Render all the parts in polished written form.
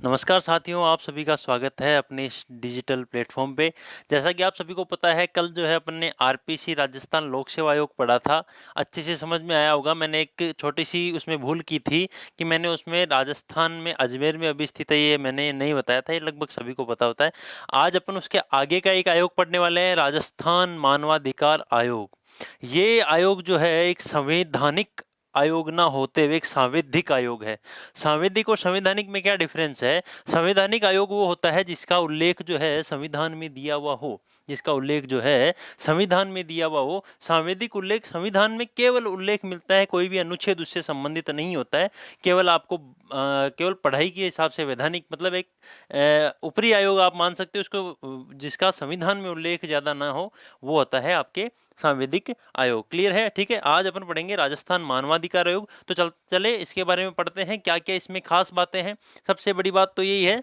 नमस्कार साथियों, आप सभी का स्वागत है अपने इस डिजिटल प्लेटफॉर्म पे। जैसा कि आप सभी को पता है, कल जो है अपन ने आरपीसी राजस्थान लोक सेवा आयोग पढ़ा था। अच्छे से समझ में आया होगा। मैंने एक छोटी-सी उसमें भूल की थी कि मैंने उसमें राजस्थान में अजमेर में अभी स्थित है, ये मैंने नहीं बताया था। ये लगभग सभी को पता होता है। आज अपन उसके आगे का एक आयोग पढ़ने वाले हैं, राजस्थान मानवाधिकार आयोग। ये आयोग जो है एक संवैधानिक आयोग ना होते हुए एक सांविधिक आयोग है। सांविधिक और संवैधानिक में क्या डिफरेंस है? संवैधानिक आयोग वो होता है जिसका उल्लेख जो है संविधान में दिया हुआ हो, जिसका उल्लेख जो है संविधान में दिया हुआ हो। सांविधिक उल्लेख संविधान में केवल उल्लेख मिलता है, कोई भी अनुच्छेद उससे संबंधित नहीं होता है। केवल आपको केवल पढ़ाई के हिसाब से वैधानिक मतलब एक ऊपरी आयोग आप मान सकते हो उसको, जिसका संविधान में उल्लेख ज़्यादा ना हो, वो होता है आपके सांविधिक आयोग। क्लियर है? ठीक है। आज अपन पढ़ेंगे राजस्थान मानवाधिकार आयोग। तो चले इसके बारे में पढ़ते हैं, क्या क्या इसमें खास बातें हैं। सबसे बड़ी बात तो यही है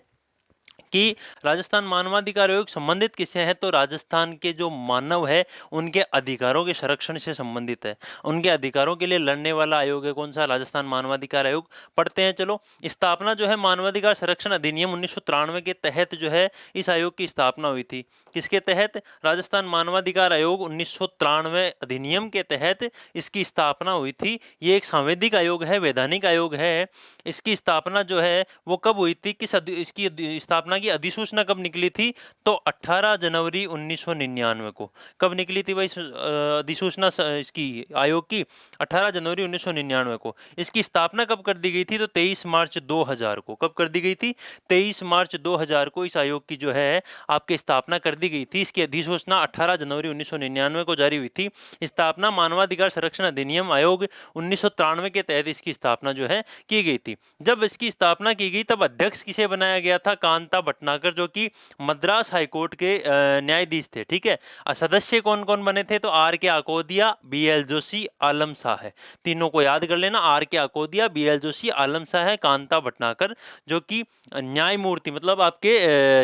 कि राजस्थान मानवाधिकार आयोग संबंधित किससे है? तो राजस्थान के जो मानव है उनके अधिकारों के संरक्षण से संबंधित है। उनके अधिकारों के लिए लड़ने वाला आयोग है। कौन सा? राजस्थान मानवाधिकार आयोग। पढ़ते हैं चलो। स्थापना जो है मानवाधिकार संरक्षण अधिनियम 1993 के तहत जो है इस आयोग की स्थापना हुई थी। किसके तहत? राजस्थान मानवाधिकार आयोग 1993 अधिनियम के तहत इसकी स्थापना हुई थी। ये एक सांवैधिक आयोग है, वैधानिक आयोग है। इसकी स्थापना जो है वो कब हुई थी? इसकी स्थापना की अधिसूचना कब निकली थी? तो 18 जनवरी 1999 को। कब निकली थी भाई अधिसूचना इसकी आयोग की? 18 जनवरी 1999 को। इसकी स्थापना कब कर दी गई थी? तो 23 मार्च 2000 को। कब कर दी गई थी? 23 मार्च 2000 को इस आयोग की जो है आपकी स्थापना कर दी गई थी। इसकी अधिसूचना 18 जनवरी 1999 को जारी हुई थी। स्थापना मानवाधिकार संरक्षण अधिनियम आयोग 1993 के तहत इसकी स्थापना जो है की गई थी। जब इसकी स्थापना की गई तब अध्यक्ष किसे बनाया गया था? कांता भटनागर, जो कि मद्रास हाईकोर्ट के न्यायाधीश थे। ठीक है। सदस्य कौन कौन बने थे? तो आर के आकोदिया, बी एल जोशी, आलम शाह है। तीनों को याद कर लेना। आर के आकोदिया, बी एल जोशी, आलम शाह है, कांता भटनागर जो कि न्यायमूर्ति मतलब आपके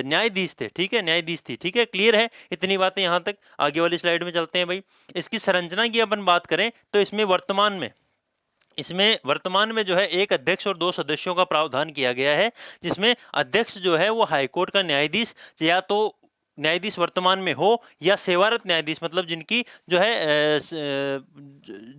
न्यायाधीश थे। ठीक है, न्यायाधीश थी। ठीक है, क्लियर है इतनी बातें यहां तक। आगे वाली स्लाइड में चलते हैं भाई। इसकी संरचना की अपन बात करें तो इसमें वर्तमान में जो है एक अध्यक्ष और दो सदस्यों का प्रावधान किया गया है, जिसमें अध्यक्ष जो है वो हाईकोर्ट का न्यायाधीश या तो न्यायाधीश वर्तमान में हो या सेवारत न्यायाधीश मतलब जिनकी जो है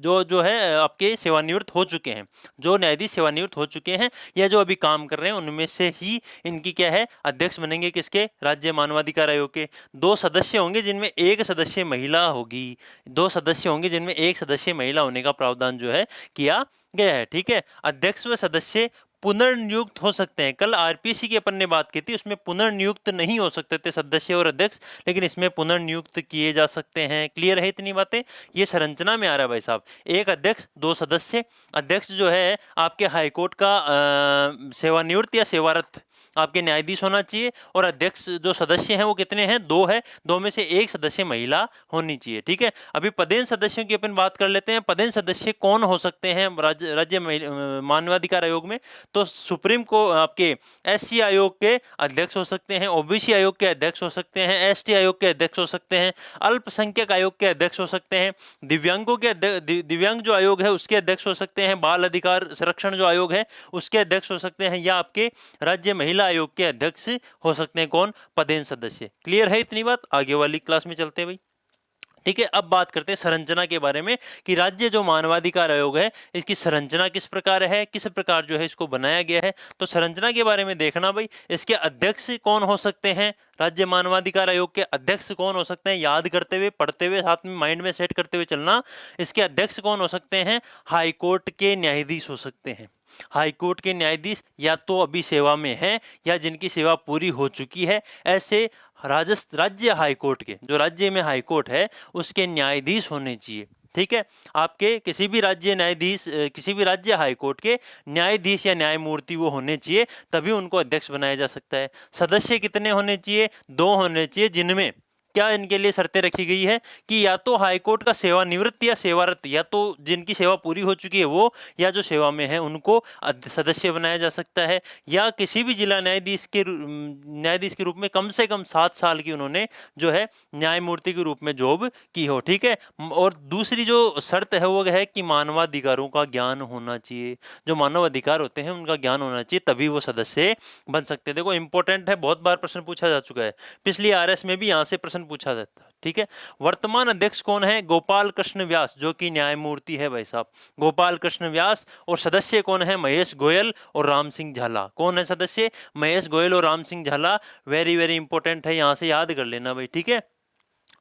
जो है आपके सेवानिवृत्त हो चुके हैं, जो न्यायाधीश सेवानिवृत्त हो चुके हैं या जो अभी काम कर रहे हैं, उनमें से ही इनकी क्या है अध्यक्ष बनेंगे। किसके? राज्य मानवाधिकार आयोग के। दो सदस्य होंगे जिनमें एक सदस्य महिला होगी। दो सदस्य होंगे जिनमें एक सदस्य महिला होने का प्रावधान जो है किया गया है। ठीक है। अध्यक्ष व सदस्य पुनर्नियुक्त हो सकते हैं। कल आरपीसी की अपन ने बात की थी, उसमें पुनर्नियुक्त नहीं हो सकते थे सदस्य और अध्यक्ष, लेकिन इसमें पुनर्नियुक्त किए जा सकते हैं। क्लियर है इतनी बातें? ये संरचना में आ रहा है भाई साहब। एक अध्यक्ष, दो सदस्य। अध्यक्ष जो है आपके हाईकोर्ट का सेवानिवृत्त या सेवारत आपके न्यायाधीश होना चाहिए, और अध्यक्ष जो सदस्य हैं वो कितने हैं? दो है। दो में से एक सदस्य महिला होनी चाहिए। ठीक है। अभी पदेन सदस्यों की अपन बात कर लेते हैं। पदेन सदस्य कौन हो सकते हैं राज्य मानवाधिकार आयोग में? तो सुप्रीम को आपके एससी आयोग के अध्यक्ष हो सकते हैं, ओबीसी आयोग के अध्यक्ष हो सकते हैं, एसटी आयोग के अध्यक्ष हो सकते हैं, अल्पसंख्यक आयोग के अध्यक्ष हो सकते हैं, दिव्यांगों के दिव्यांग जो आयोग है उसके अध्यक्ष हो सकते हैं, बाल अधिकार संरक्षण जो आयोग है उसके अध्यक्ष हो सकते हैं, या आपके राज्य महिला आयोग के अध्यक्ष हो सकते हैं। कौन? पदेन सदस्य। क्लियर है इतनी बात? आगे वाली क्लास में चलते हैं भाई। ठीक है। अब बात करते हैं संरचना के बारे में कि राज्य जो मानवाधिकार आयोग है इसकी संरचना किस प्रकार है, किस प्रकार जो है इसको बनाया गया है। तो संरचना के बारे में देखना भाई। इसके अध्यक्ष कौन हो सकते हैं? राज्य मानवाधिकार आयोग के अध्यक्ष कौन हो सकते हैं? याद करते हुए, पढ़ते हुए, साथ में माइंड में सेट करते हुए चलना। इसके अध्यक्ष कौन हो सकते हैं? हाईकोर्ट के न्यायाधीश हो सकते हैं। हाईकोर्ट के न्यायाधीश या तो अभी सेवा में हैं या जिनकी सेवा पूरी हो चुकी है, ऐसे राज्य हाईकोर्ट के, जो राज्य में हाईकोर्ट है उसके न्यायाधीश होने चाहिए। ठीक है। आपके किसी भी राज्य न्यायाधीश, किसी भी राज्य हाईकोर्ट के न्यायाधीश या न्यायमूर्ति वो होने चाहिए, तभी उनको अध्यक्ष बनाया जा सकता है। सदस्य कितने होने चाहिए? दो होने चाहिए, जिनमें क्या इनके लिए शर्तें रखी गई है कि या तो हाईकोर्ट का सेवानिवृत्त या सेवारत, या तो जिनकी सेवा पूरी हो चुकी है वो, या जो सेवा में है उनको सदस्य बनाया जा सकता है, या किसी भी जिला न्यायाधीश के रूप में कम से कम 7 साल की उन्होंने जो है न्यायमूर्ति के रूप में जॉब की हो। ठीक है। और दूसरी जो शर्त है वो है कि मानवाधिकारों का ज्ञान होना चाहिए। जो मानव अधिकार होते हैं उनका ज्ञान होना चाहिए, तभी वो सदस्य बन सकते हैं। देखो इंपॉर्टेंट है, बहुत बार प्रश्न पूछा जा चुका है, पिछली आरएस में भी यहाँ से प्रश्न पूछा जाता है। ठीक है। वर्तमान अध्यक्ष कौन है? गोपाल कृष्ण व्यास, जो कि न्यायमूर्ति है भाई साहब, गोपाल कृष्ण व्यास। और सदस्य कौन है? महेश गोयल और राम सिंह झाला। कौन है सदस्य? महेश गोयल और राम सिंह झाला। वेरी वेरी इंपॉर्टेंट है, यहाँ से याद कर लेना भाई। ठीक है।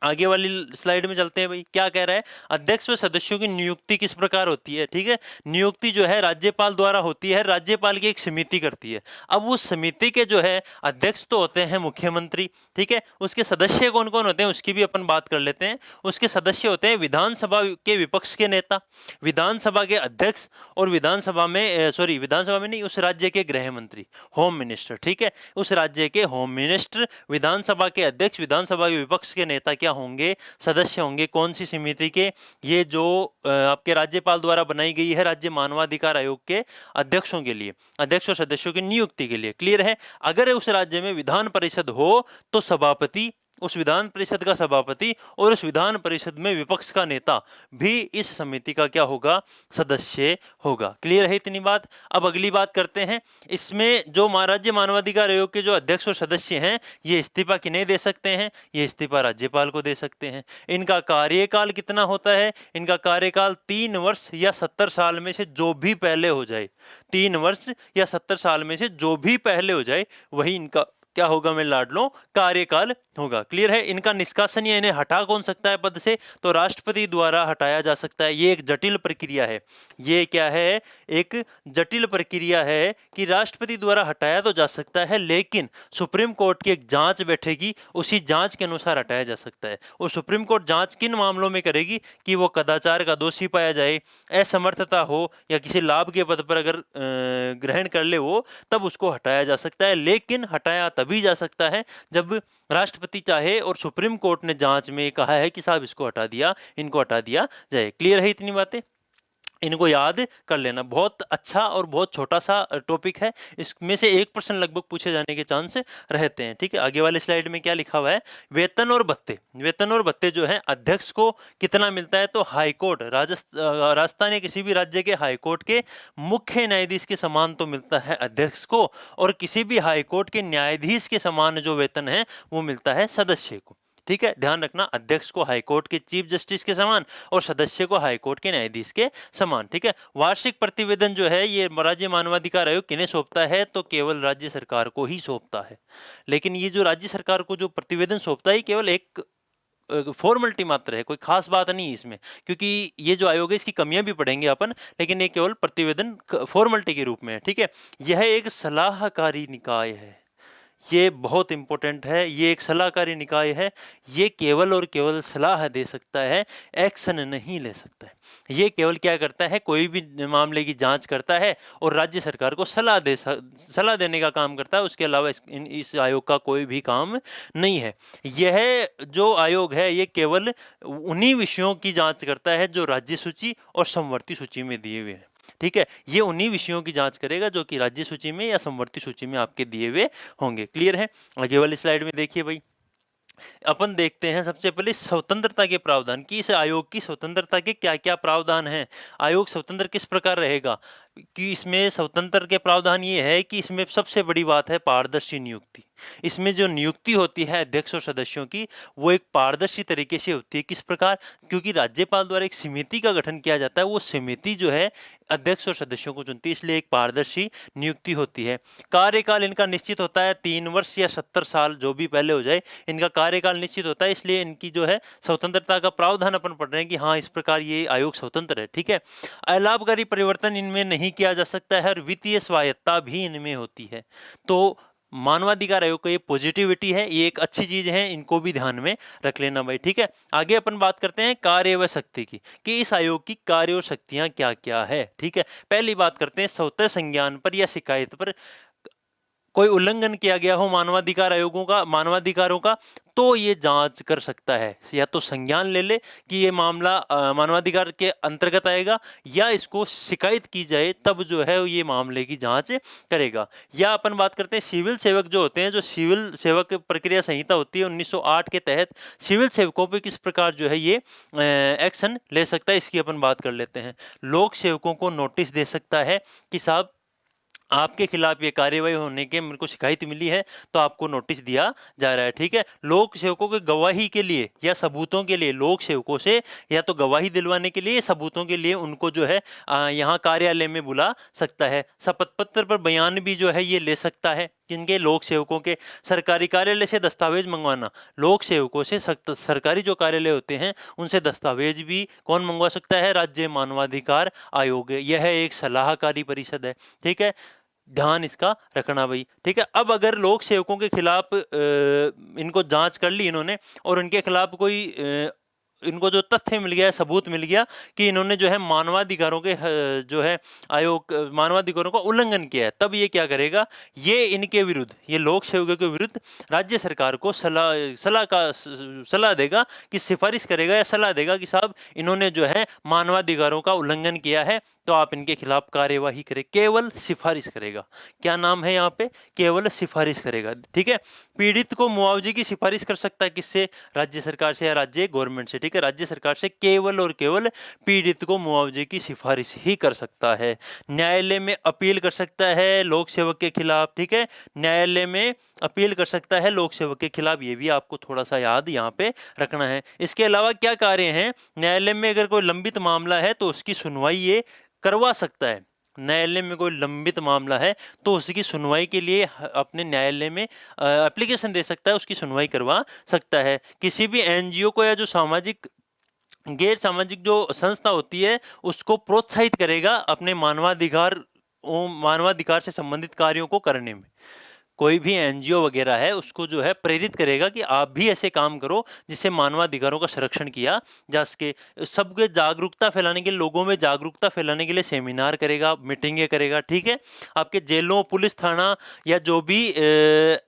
आगे वाली स्लाइड में चलते हैं भाई। क्या कह रहा है? अध्यक्ष व सदस्यों की नियुक्ति किस प्रकार होती है? ठीक है। नियुक्ति जो है राज्यपाल द्वारा होती है, राज्यपाल की एक समिति करती है। अब उस समिति के जो है अध्यक्ष तो होते हैं मुख्यमंत्री। ठीक है। उसके सदस्य कौन कौन होते हैं उसकी भी अपन बात कर लेते हैं। उसके सदस्य होते हैं विधानसभा के विपक्ष के नेता, विधानसभा के अध्यक्ष, और विधानसभा में नहीं, उस राज्य के गृह मंत्री, होम मिनिस्टर। ठीक है। उस राज्य के होम मिनिस्टर, विधानसभा के अध्यक्ष, विधानसभा के विपक्ष के नेता क्या होंगे? सदस्य होंगे। कौन सी समिति के? ये जो आपके राज्यपाल द्वारा बनाई गई है राज्य मानवाधिकार आयोग के अध्यक्षों के लिए, अध्यक्ष और सदस्यों की नियुक्ति के लिए। क्लियर है। अगर उस राज्य में विधान परिषद हो तो सभापति, उस विधान परिषद का सभापति और उस विधान परिषद में विपक्ष का नेता भी इस समिति का क्या होगा? सदस्य होगा। क्लियर है इतनी बात। अब अगली बात करते हैं। इसमें जो राज्य मानवाधिकार आयोग के जो अध्यक्ष और सदस्य हैं, ये इस्तीफा किन्हें दे सकते हैं? ये इस्तीफा राज्यपाल को दे सकते हैं। इनका कार्यकाल कितना होता है? इनका कार्यकाल 3 वर्ष या 70 साल में से जो भी पहले हो जाए, 3 वर्ष या 70 साल में से जो भी पहले हो जाए वही इनका क्या होगा मेरे लाडलों? कार्यकाल होगा। क्लियर है। इनका निष्कासन या इन्हें हटा कौन सकता है पद से? तो राष्ट्रपति द्वारा हटाया जा सकता है। ये एक जटिल प्रक्रिया है। ये क्या है? एक जटिल प्रक्रिया है कि राष्ट्रपति द्वारा हटाया तो जा सकता है, लेकिन सुप्रीम कोर्ट की एक जांच बैठेगी, उसी जांच के अनुसार हटाया जा सकता है। और सुप्रीम कोर्ट जांच किन मामलों में करेगी? कि वो कदाचार का दोषी पाया जाए, असमर्थता हो, या किसी लाभ के पद पर अगर ग्रहण कर ले वो, तब उसको हटाया जा सकता है। लेकिन हटाया तभी जा सकता है जब राष्ट्रपति चाहे और सुप्रीम कोर्ट ने जांच में कहा है कि साहब इसको हटा दिया, इनको हटा दिया जाए। क्लियर है इतनी बातें? इनको याद कर लेना। बहुत अच्छा और बहुत छोटा सा टॉपिक है, इसमें से 1% लगभग पूछे जाने के चांस रहते हैं। ठीक है। आगे वाले स्लाइड में क्या लिखा हुआ है? वेतन और भत्ते। वेतन और भत्ते जो है अध्यक्ष को कितना मिलता है? तो हाईकोर्ट, राजस्थान या किसी भी राज्य के हाईकोर्ट के मुख्य न्यायाधीश के समान तो मिलता है अध्यक्ष को, और किसी भी हाईकोर्ट के न्यायाधीश के समान जो वेतन है वो मिलता है सदस्य को। ठीक है। ध्यान रखना, अध्यक्ष को हाईकोर्ट के चीफ जस्टिस के समान और सदस्य को हाईकोर्ट के न्यायाधीश के समान। ठीक है। वार्षिक प्रतिवेदन जो है ये राज्य मानवाधिकार आयोग किन्हें सौंपता है? तो केवल राज्य सरकार को ही सौंपता है। लेकिन ये जो राज्य सरकार को जो प्रतिवेदन सौंपता है केवल एक फॉर्मेलिटी मात्र है, कोई खास बात नहीं है इसमें, क्योंकि ये जो आयोग है इसकी कमियां भी पढ़ेंगे अपन, लेकिन ये केवल प्रतिवेदन फॉर्मेलिटी के रूप में है। ठीक है। यह एक सलाहकारी निकाय है, ये बहुत इंपॉर्टेंट है। ये एक सलाहकारी निकाय है, ये केवल और केवल सलाह दे सकता है, एक्शन नहीं ले सकता है। ये केवल क्या करता है? कोई भी मामले की जांच करता है और राज्य सरकार को सलाह देने का काम करता है। उसके अलावा इस आयोग का कोई भी काम नहीं है। यह जो आयोग है ये केवल उन्हीं विषयों की जांच करता है जो राज्य सूची और समवर्ती सूची में दिए हुए हैं। ठीक है। ये उन्हीं विषयों की जांच करेगा जो कि राज्य सूची में या समवर्ती सूची में आपके दिए हुए होंगे। क्लियर है। आगे वाली स्लाइड में देखिए भाई, अपन देखते हैं सबसे पहले स्वतंत्रता के प्रावधान की। इस आयोग की स्वतंत्रता के क्या क्या प्रावधान हैं? आयोग स्वतंत्र किस प्रकार रहेगा? कि इसमें स्वतंत्र के प्रावधान ये है कि इसमें सबसे बड़ी बात है पारदर्शी नियुक्ति। इसमें जो नियुक्ति होती है अध्यक्ष और सदस्यों की वो एक पारदर्शी तरीके से होती है। किस प्रकार? क्योंकि राज्यपाल द्वारा एक समिति का गठन किया जाता है, वो समिति जो है अध्यक्ष और सदस्यों को चुनती है, इसलिए एक पारदर्शी नियुक्ति होती है। कार्यकाल इनका निश्चित होता है 3 वर्ष या 70 साल, जो भी पहले हो जाए इनका कार्यकाल निश्चित होता है। इसलिए इनकी जो है स्वतंत्रता का प्रावधान अपन पढ़ रहे हैं कि हाँ इस प्रकार ये आयोग स्वतंत्र है। ठीक है। अलाभकारी परिवर्तन इनमें नहीं किया जा सकता है और वित्तीय स्वायत्ता भी इनमें होती है। तो मानवाधिकार आयोग का ये पॉजिटिविटी है, ये एक अच्छी चीज है, इनको भी ध्यान में रख लेना भाई। ठीक है। आगे अपन बात करते हैं कार्य व शक्ति की, कि इस आयोग की कार्य और शक्तियां क्या क्या है। ठीक है। पहली बात करते हैं स्वतः संज्ञान पर या शिकायत पर कोई उल्लंघन किया गया हो मानवाधिकार आयोगों का, मानवाधिकारों का, तो ये जांच कर सकता है। या तो संज्ञान ले ले कि ये मामला मानवाधिकार के अंतर्गत आएगा, या इसको शिकायत की जाए तब जो है ये मामले की जांच करेगा। या अपन बात करते हैं सिविल सेवक जो होते हैं, जो सिविल सेवक प्रक्रिया संहिता होती है 1908 के तहत सिविल सेवकों पे किस प्रकार जो है ये एक्शन ले सकता है, इसकी अपन बात कर लेते हैं। लोक सेवकों को नोटिस दे सकता है कि साहब आपके खिलाफ ये कार्यवाही होने के मेरे को शिकायत मिली है, तो आपको नोटिस दिया जा रहा है। ठीक है, लोक सेवकों के गवाही के लिए या सबूतों के लिए, लोक सेवकों से या तो गवाही दिलवाने के लिए, सबूतों के लिए उनको जो है यहाँ कार्यालय में बुला सकता है। शपथ पत्र पर बयान भी जो है ये ले सकता है। किनके? लोक सेवकों के। सरकारी कार्यालय से दस्तावेज मंगवाना, लोक सेवकों से सरकारी जो कार्यालय होते हैं उनसे दस्तावेज भी कौन मंगवा सकता है? राज्य मानवाधिकार आयोग। यह एक सलाहकारी परिषद है। ठीक है, ध्यान इसका रखना भाई। ठीक है, अब अगर लोक सेवकों के खिलाफ इनको जांच कर ली इन्होंने, और उनके खिलाफ कोई इनको जो तथ्य मिल गया, सबूत मिल गया कि इन्होंने जो है मानवाधिकारों के जो है आयोग मानवाधिकारों का उल्लंघन किया है, तब ये क्या करेगा? ये इनके विरुद्ध, ये लोक सेवकों के विरुद्ध राज्य सरकार को सलाह देगा, कि सिफारिश करेगा या सलाह देगा कि साहब इन्होंने जो है मानवाधिकारों का उल्लंघन किया है, तो आप इनके खिलाफ कार्यवाही करें। केवल सिफारिश करेगा। क्या नाम है यहाँ पे? केवल सिफारिश करेगा। ठीक है, पीड़ित को मुआवजे की सिफारिश कर सकता है। किससे? राज्य सरकार से या राज्य गवर्नमेंट से। ठीक है, राज्य सरकार से केवल और केवल पीड़ित को मुआवजे की सिफारिश ही कर सकता है। न्यायालय में अपील कर सकता है लोक सेवक के खिलाफ। ठीक है, न्यायालय में अपील कर सकता है लोक सेवक के खिलाफ, ये भी आपको थोड़ा सा याद यहाँ पे रखना है। इसके अलावा क्या कार्य हैं? न्यायालय में अगर कोई लंबित मामला है तो उसकी सुनवाई ये करवा सकता है। न्यायालय में कोई लंबित मामला है तो उसकी सुनवाई के लिए अपने न्यायालय में एप्लीकेशन दे सकता है, उसकी सुनवाई करवा सकता है। किसी भी एनजीओ को या जो सामाजिक गैर सामाजिक जो संस्था होती है उसको प्रोत्साहित करेगा अपने मानवाधिकार से संबंधित कार्यों को करने में। कोई भी एनजीओ वगैरह है उसको जो है प्रेरित करेगा कि आप भी ऐसे काम करो जिससे मानवाधिकारों का संरक्षण किया जा सके। सबके जागरूकता फैलाने के लिए, लोगों में जागरूकता फैलाने के लिए सेमिनार करेगा, मीटिंगें करेगा। ठीक है, आपके जेलों, पुलिस थाना या जो भी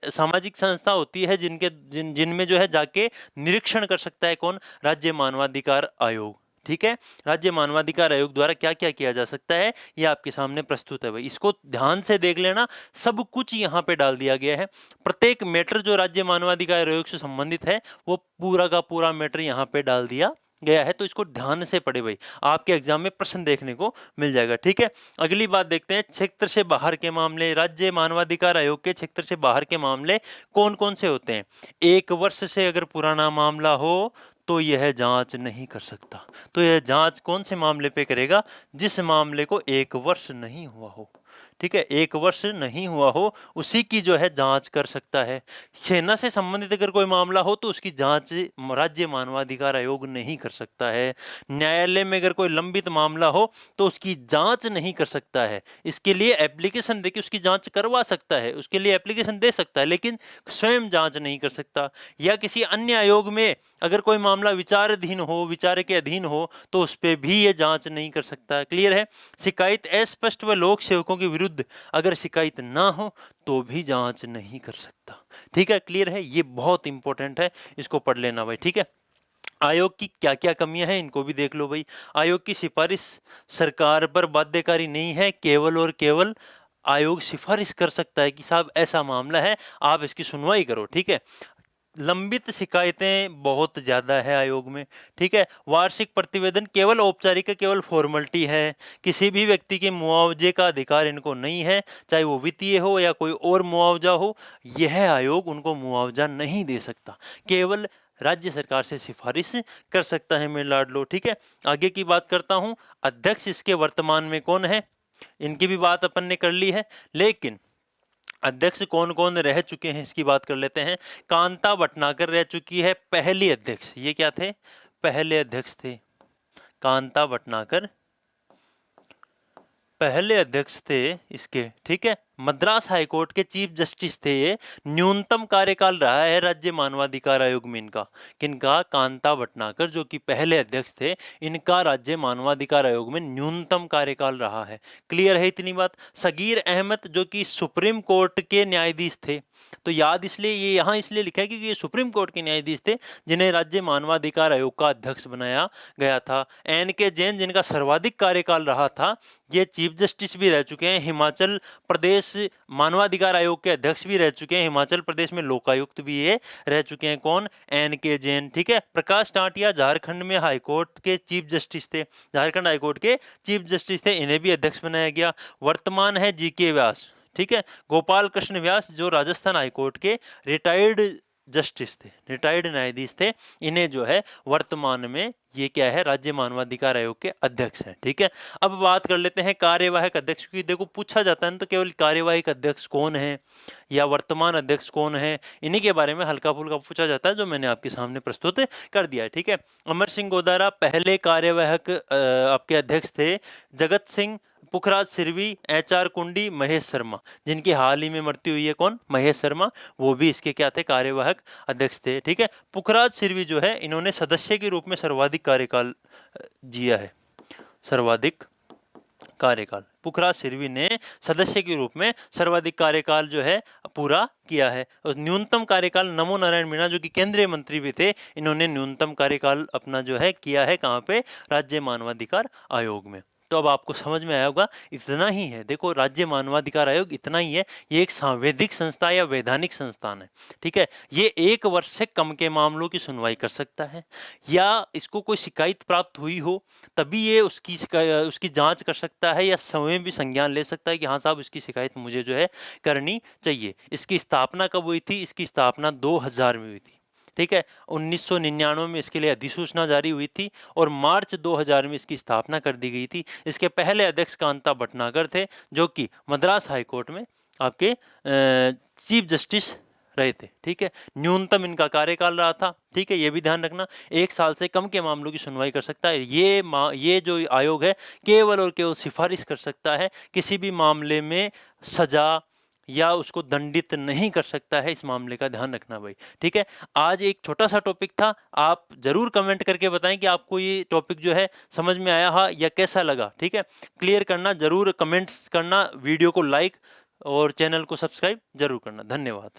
सामाजिक संस्था होती है जिनमें जो है जाके निरीक्षण कर सकता है कौन? राज्य मानवाधिकार आयोग। ठीक है, राज्य मानवाधिकार आयोग द्वारा क्या क्या किया जा सकता है ये आपके सामने प्रस्तुत है भाई। इसको ध्यान से देख लेना, सब कुछ यहाँ पे डाल दिया गया है। प्रत्येक मैटर जो राज्य मानवाधिकार आयोग से संबंधित है वो पूरा का पूरा मैटर यहाँ पे डाल दिया गया है, तो इसको ध्यान से पढ़े भाई, आपके एग्जाम में प्रश्न देखने को मिल जाएगा। ठीक है, अगली बात देखते हैं, क्षेत्र से बाहर के मामले। राज्य मानवाधिकार आयोग के क्षेत्र से बाहर के मामले कौन कौन से होते हैं? 1 वर्ष से अगर पुराना मामला हो तो यह जांच नहीं कर सकता। तो यह जांच कौन से मामले पे करेगा? जिस मामले को 1 वर्ष नहीं हुआ हो। ठीक है, 1 वर्ष नहीं हुआ हो उसी की जो है जांच कर सकता है। सेना से संबंधित अगर कोई मामला हो तो उसकी जांच राज्य मानवाधिकार आयोग नहीं कर सकता है। न्यायालय में अगर कोई लंबित मामला हो तो उसकी जांच नहीं कर सकता है। इसके लिए एप्लीकेशन देके उसकी जांच करवा सकता है, उसके लिए एप्लीकेशन दे सकता है, लेकिन स्वयं जांच नहीं कर सकता। या किसी अन्य आयोग में अगर कोई मामला विचाराधीन हो, विचार के अधीन हो, तो उस पर भी ये जांच नहीं कर सकता। क्लियर है? शिकायत अस्पष्ट व लोक सेवकों के विरुद्ध अगर शिकायत ना हो तो भी जांच नहीं कर सकता। ठीक है, क्लियर है? ये बहुत इंपॉर्टेंट है, इसको पढ़ लेना भाई। ठीक है, आयोग की क्या क्या कमियां हैं इनको भी देख लो भाई। आयोग की सिफारिश सरकार पर बाध्यकारी नहीं है, केवल और केवल आयोग सिफारिश कर सकता है कि साहब ऐसा मामला है, आप इसकी सुनवाई करो। ठीक है, लंबित शिकायतें बहुत ज्यादा है आयोग में। ठीक है, वार्षिक प्रतिवेदन केवल औपचारिक, केवल फॉर्मेलिटी है। किसी भी व्यक्ति के मुआवजे का अधिकार इनको नहीं है, चाहे वो वित्तीय हो या कोई और मुआवजा हो, यह आयोग उनको मुआवजा नहीं दे सकता, केवल राज्य सरकार से सिफारिश कर सकता है मेरे लाडलो। ठीक है, आगे की बात करता हूं। अध्यक्ष इसके वर्तमान में कौन है, इनकी भी बात अपन ने कर ली है, लेकिन अध्यक्ष कौन कौन रह चुके हैं इसकी बात कर लेते हैं। कांता भटनागर रह चुकी है पहली अध्यक्ष। ये क्या थे? पहले अध्यक्ष थे। कांता भटनागर पहले अध्यक्ष थे इसके। ठीक है, मद्रास हाईकोर्ट के चीफ जस्टिस थे ये। न्यूनतम कार्यकाल रहा है राज्य मानवाधिकार आयोग में इनका, किनका, कांता भटनागर जो कि पहले अध्यक्ष थे, इनका राज्य मानवाधिकार आयोग में न्यूनतम कार्यकाल रहा है। क्लियर है इतनी बात। सगीर अहमद जो कि सुप्रीम कोर्ट के न्यायाधीश थे, तो याद इसलिए ये यहाँ इसलिए लिखा है क्योंकि ये सुप्रीम कोर्ट के न्यायाधीश थे जिन्हें राज्य मानवाधिकार आयोग का अध्यक्ष बनाया गया था। एन के जैन जिनका सर्वाधिक कार्यकाल रहा था, ये चीफ जस्टिस भी रह चुके हैं, हिमाचल प्रदेश मानवाधिकार आयोग के अध्यक्ष भी रह चुके हैं, हिमाचल प्रदेश में लोकायुक्त भी ये रह चुके हैं। कौन? एन के जैन। ठीक है। प्रकाश टांटिया झारखंड में हाईकोर्ट के चीफ जस्टिस थे, झारखंड हाईकोर्ट के चीफ जस्टिस थे, इन्हें भी अध्यक्ष बनाया गया। वर्तमान है जी के व्यास। ठीक है। गोपाल कृष्ण व्यास जो राजस्थान हाईकोर्ट के रिटायर्ड जस्टिस थे, रिटायर्ड न्यायाधीश थे, इन्हें जो है वर्तमान में ये क्या है, राज्य मानवाधिकार आयोग के अध्यक्ष हैं। ठीक है। अब बात कर लेते हैं कार्यवाहक अध्यक्ष की। देखो पूछा जाता है ना, तो केवल कार्यवाहक अध्यक्ष कौन है या वर्तमान अध्यक्ष कौन है, इन्हीं के बारे में हल्का फुल्का पूछा जाता है, जो मैंने आपके सामने प्रस्तुत कर दिया है। ठीक है। अमर सिंह गोदारा पहले कार्यवाहक आपके अध्यक्ष थे। जगत सिंह, पुखराज सिरवी, एच.आर. कुंडी, महेश शर्मा, जिनकी हाल ही में मृत्यु हुई है, कौन? महेश शर्मा, वो भी इसके क्या थे, कार्यवाहक अध्यक्ष थे। ठीक है। पुखराज सिरवी जो है, इन्होंने सदस्य के रूप में सर्वाधिक कार्यकाल जिया है, सर्वाधिक कार्यकाल पुखराज सिरवी ने सदस्य के रूप में सर्वाधिक कार्यकाल जो है पूरा किया है। और न्यूनतम कार्यकाल नमो नारायण मीणा जो कि केंद्रीय मंत्री भी थे, इन्होंने न्यूनतम कार्यकाल अपना जो है किया है, कहाँ पे? राज्य मानवाधिकार आयोग में। तो अब आपको समझ में आया होगा, इतना ही है। देखो राज्य मानवाधिकार आयोग इतना ही है, ये एक सांवैधिक संस्था या वैधानिक संस्थान है। ठीक है। ये 1 वर्ष से कम के मामलों की सुनवाई कर सकता है, या इसको कोई शिकायत प्राप्त हुई हो तभी ये उसकी जांच कर सकता है, या स्वयं भी संज्ञान ले सकता है कि हाँ साहब इसकी शिकायत मुझे जो है करनी चाहिए। इसकी स्थापना कब हुई थी? इसकी स्थापना 2000 में हुई थी। ठीक है। 1999 में इसके लिए अधिसूचना जारी हुई थी और मार्च 2000 में इसकी स्थापना कर दी गई थी। इसके पहले अध्यक्ष कांता भटनागर थे जो कि मद्रास हाईकोर्ट में आपके चीफ जस्टिस रहे थे। ठीक है। न्यूनतम इनका कार्यकाल रहा था। ठीक है। ये भी ध्यान रखना, 1 साल से कम के मामलों की सुनवाई कर सकता है। ये जो आयोग है केवल और केवल सिफारिश कर सकता है, किसी भी मामले में सजा या उसको दंडित नहीं कर सकता है। इस मामले का ध्यान रखना भाई। ठीक है। आज एक छोटा सा टॉपिक था, आप जरूर कमेंट करके बताएं कि आपको ये टॉपिक जो है समझ में आया है या कैसा लगा। ठीक है। क्लियर करना, जरूर कमेंट्स करना, वीडियो को लाइक और चैनल को सब्सक्राइब जरूर करना। धन्यवाद।